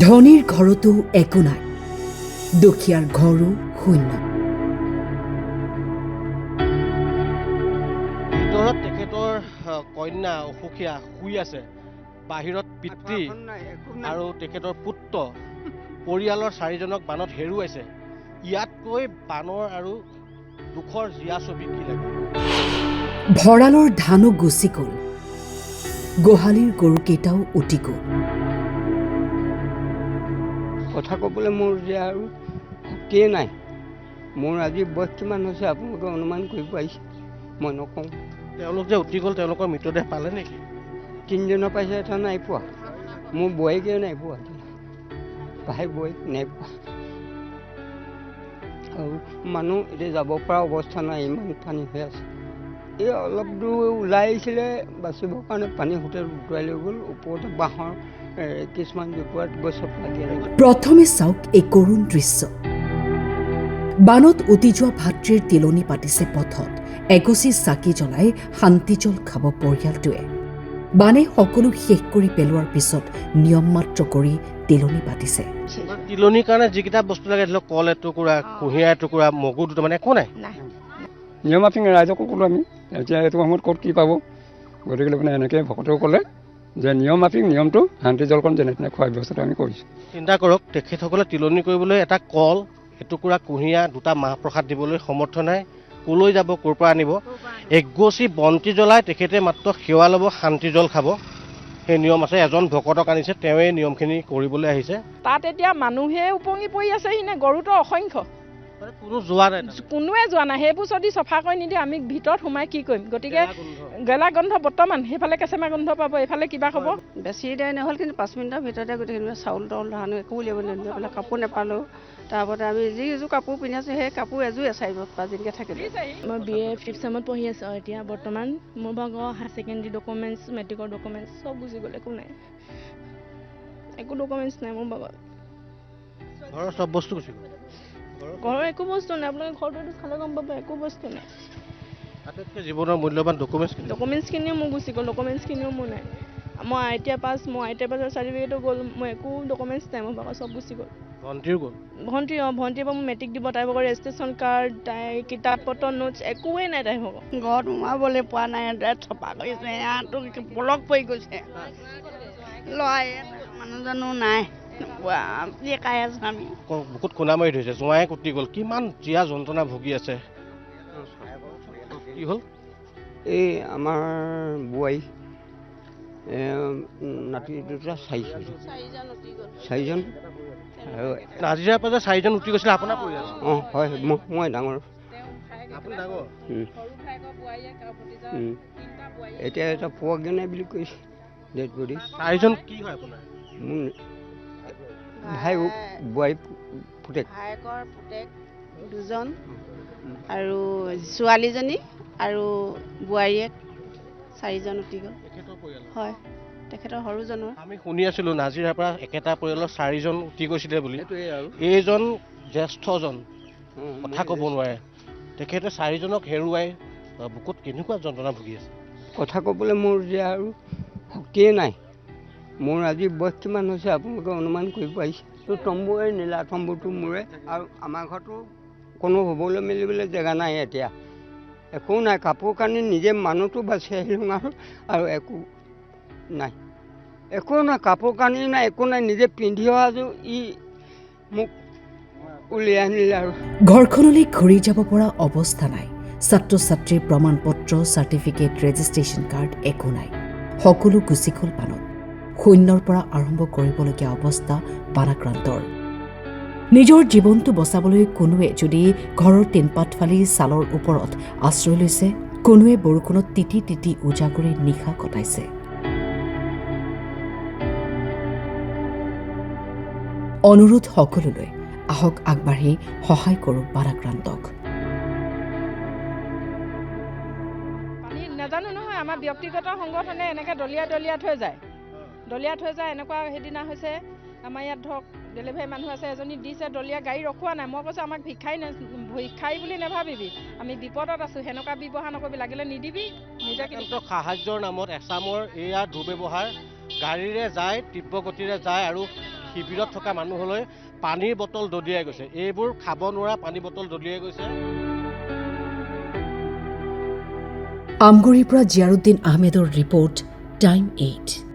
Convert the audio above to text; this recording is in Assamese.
ধনীৰ ঘৰতো একো নাই, দুখীয়াৰ ঘৰো শূন্য। ভিতৰত তেখেতৰ কন্যা অসুখীয়া শুই আছে, বাহিৰত পিতৃ আৰু তেখেতৰ পুত্ৰ পৰিয়ালৰ 4জনক বানত হেৰুৱাইছে। ইয়াতকৈ বানৰ আৰু দুখৰ জীয়া ছবি কি লাগে? ভঁৰালৰ ধানো গুচি গ'ল, গোহালিৰ গৰুকেইটাও উটি গ'ল। কথা ক'বলৈ মোৰ যে আৰু শক্তিয়ে নাই। মোৰ আজি বয়স কিমান হৈছে আপোনালোকে অনুমান কৰিব পাৰিছে, মই নকওঁ। তেওঁলোক যে উটি গ'ল, তেওঁলোকৰ মৃতদেহ পালে নেকি? 3জনৰ পাইছে, এটা নাই পোৱা। মোৰ বোৱাৰীকেও নাই পোৱা, ভাই বোৱাৰীক নাই পোৱা। আৰু মানুহ এতিয়া যাব পৰা অৱস্থা নাই, ইমান পানী হৈ আছে। এই অলপ দূৰ ওলাই আহিছিলে বাচিবৰ কাৰণে, পানী হোটেল উটুৱাই লৈ গ'ল। ওপৰতে বাঁহৰ কিছুমান জোপোৱাত গছত লাগি আছে। প্ৰথমে চাওক এই কৰুণ দৃশ্য। বানত উটি যোৱা ভাতৃৰ তিলনি পাতিছে পথত। এগছি চাকি জ্বলাই শান্তিজল খাব পৰিয়ালটোৱে। বানে সকলো শেষ কৰি পেলোৱাৰ পিছত নিয়ম মাত্ৰ কৰি তিলনি পাতিছে। তিলনিৰ কাৰণে যিকেইটা বস্তু লাগে, ধৰি লওক কল এটুকুৰা, কুঁহিয়াৰ এটুকুৰা, মগু দুটা, মানে একো নাই। নিয়ম মাফিক ৰাইজকো ক'লোঁ আমি, এতিয়া এইটো সময়ত ক'ত কি পাব, গতিকে মানে এনেকৈ ভকতেও ক'লে যে নিয়ম মাফিক নিয়মটো শান্তি জলকণ যেনে তেনে খোৱাৰ ব্যৱস্থাটো আমি কৰিছোঁ। চিন্তা কৰক, তেখেতসকলে তিলনি কৰিবলৈ এটা কল এটুকুৰা, কুঁহিয়াৰ দুটা, মাহ প্ৰসাদ দিবলৈ সমৰ্থ নাই। ক'লৈ যাব, ক'ৰ পৰা আনিব? এগছি বন্তি জ্বলাই তেখেতে মাত্ৰ সেৱা ল'ব, শান্তি জল খাব, সেই নিয়ম আছে। এজন ভকতক আনিছে, তেওঁৱে নিয়মখিনি কৰিবলৈ আহিছে। তাত এতিয়া মানুহে উপঙি পৰি আছেহি নে? গৰুটো অসংখ্য, কোনো যোৱা নাই, কোনোৱে যোৱা নাই। সেইবোৰ যদি চফা কৰি নিদিয়ে আমি ভিতৰত সোমাই কি কৰিম? গতিকে গেলা গোন্ধ বৰ্তমান, সেইফালে কেঁচেমা গোন্ধ পাব, এইফালে কিবা হ'ব। বেছি দেৰি নহ'ল, কিন্তু 5 মিনিটৰ ভিতৰতে গোটেইখিনি চাউল তাউল ধান একো উলিয়াব নিদিলে, পেলাই কাপোৰ নাপালোঁ। তাৰপৰা আমি যিযোৰ কাপোৰ পিন্ধি আছোঁ, সেই কাপোৰ এযোৰে 4-5 দিনকৈ থাকিলে। মই BA 5th চেমত পঢ়ি আছোঁ। এতিয়া বৰ্তমান মোৰ ভাগৰ হায়াৰ ছেকেণ্ডেৰী ডকুমেণ্টছ, মেট্ৰিকৰ ডকুমেণ্টছ চব গুচি গ'ল, একো নাই, একো ডকুমেণ্টছ নাই মোৰ ভাগত। ঘৰৰ চব বস্তু গুচি গ'ল, ঘৰৰ একো বস্তু নাই। আপোনালোকে ঘৰটোতো চালে গম পাব, একো বস্তু নাই। আটাইতকৈ জীৱনৰ মূল্যৱান ডকুমেণ্টছখিনিও মোৰ গুচি গ'ল, ডকুমেণ্টছখিনিও মোৰ নাই। মই ITI পাছ, মোৰ ITI পাছৰ চাৰ্টিফিকেটো গ'ল, মোৰ একো ডকুমেণ্টছ নাই মোৰ ভাগৰ, চব গুচি গ'ল। ভণ্টিও গ'ল? ভণ্টিৰ পৰা মোৰ মেট্ৰিক দিব, তাইৰ ভাগৰ ৰেজিষ্ট্ৰেশ্যন কাৰ্ড, তাইৰ কিতাপ পত্ৰ, নোটছ একোৱেই নাই তাইৰ ভাগৰ। ঘৰত সোমাবলৈ পোৱা নাই, চফা কৰিছে, ইয়াতো পলক পৰি গৈছে। ল'ৰাই মানুহজনো নাই, কাই আছোঁ আমি। বুকুত খুন্দা মাৰি ধৰিছে, জোঁৱাই কুটি গ'ল, কিমান জীয়া যন্ত্ৰণা ভুগি আছে। কি হ'ল? এই আমাৰ বোৱাৰী নাতি দুটা, 4জন আৰু নাজিৰাৰ পৰা যে 4জন উঠি গৈছিলে, আপোনাৰ পৰিয়াল? অঁ হয়, মই ডাঙৰ। আপুনি ডাঙৰ? এতিয়া এটা পোৱাগে নাই বুলি কৈছে, ডেড বডি। 4জন কি হয় আপোনাৰ? মোৰ ভাই, বোৱাৰী, পুতেক। ভায়েকৰ পুতেক 2জন আৰু ছোৱালীজনী আৰু বোৱাৰীয়েক 4জন উটি গ'ল। তেখেতৰ পৰিয়াল? হয়, তেখেতৰ সৰুজনৰ। আমি শুনি আছিলোঁ নাজিৰাৰ পৰা একেটা পৰিয়ালৰ 4জন উঠি গৈছিলে বুলি। এইজন জ্যেষ্ঠজন কথা ক'ব নোৱাৰে, তেখেতে 4জনক হেৰুৱাই বুকুত কেনেকুৱা যন্ত্ৰণা ভুগি আছে। কথা ক'বলৈ মোৰ যে আৰু শক্তিয়ে নাই। মোৰ আজি বয়স কিমান হৈছে আপোনালোকে অনুমান কৰিব পাৰিছে। তম্বুৱে নীলা তম্বুটো মোৰে, আৰু আমাৰ ঘৰতো কোনো শুবলৈ মেলিবলৈ জেগা নাই এতিয়া, একো নাই। কাপোৰ কানি নিজে মানুহটো বাচি আহিলোঁ আৰু একো নাই, একো নাই, কাপোৰ কানি নাই, একো নাই। নিজে পিন্ধি অহাযোৰ ই মোক উলিয়াই আনিলে। আৰু ঘৰখনলৈ ঘূৰি যাব পৰা অৱস্থা নাই। ছাত্ৰ ছাত্ৰীৰ প্ৰমাণ পত্ৰ, চাৰ্টিফিকেট, ৰেজিষ্ট্ৰেশ্যন কাৰ্ড একো নাই, সকলো গুচি গ'ল বানত। শূন্যৰ পৰা আৰম্ভ কৰিবলগীয়া অৱস্থা বানাক্ৰান্তৰ। নিজৰ জীৱনটো বচাবলৈ কোনোৱে যদি ঘৰৰ টিনপাত ফালি ছালৰ ওপৰত আশ্ৰয় লৈছে, কোনোৱে বৰষুণত তিতি তিতি উজাগৰি নিশা কটাইছে। অনুৰোধ সকলোলৈ, আহক আগবাঢ়ি সহায় কৰোঁ বানাক্ৰান্তক। পানী নাজানো নহয়, আমাৰ ব্যক্তিগত সংগঠনে এনেকৈ দলিয়াই থৈ যায়। এনেকুৱা সেইদিনা হৈছে, আমাৰ ইয়াত ধৰক ডেলিভাৰী মানুহ আছে, এজনী দিছে দলিয়া, গাড়ী ৰখোৱা নাই। মই কৈছোঁ আমাক ভিক্ষাৰী বুলি নাভাবিবি, আমি বিপদত আছোঁ, সেনেকুৱা ব্যৱহাৰ নকৰিবি, লাগিলে নিদিবি। নিজে সাহায্যৰ নামত এছামৰ এয়া দুৰ্ব্যৱহাৰ, গাড়ীৰে যায়, তীব্ৰ গতিৰে যায় আৰু শিবিৰত থকা মানুহলৈ পানীৰ বটল দলিয়াই গৈছে। এইবোৰ খাব নোৱাৰা পানী বটল দলিয়াই গৈছে। আমগুৰিৰ পৰা জিয়াৰুদ্দিন আহমেদৰ ৰিপৰ্ট, টাইম 8।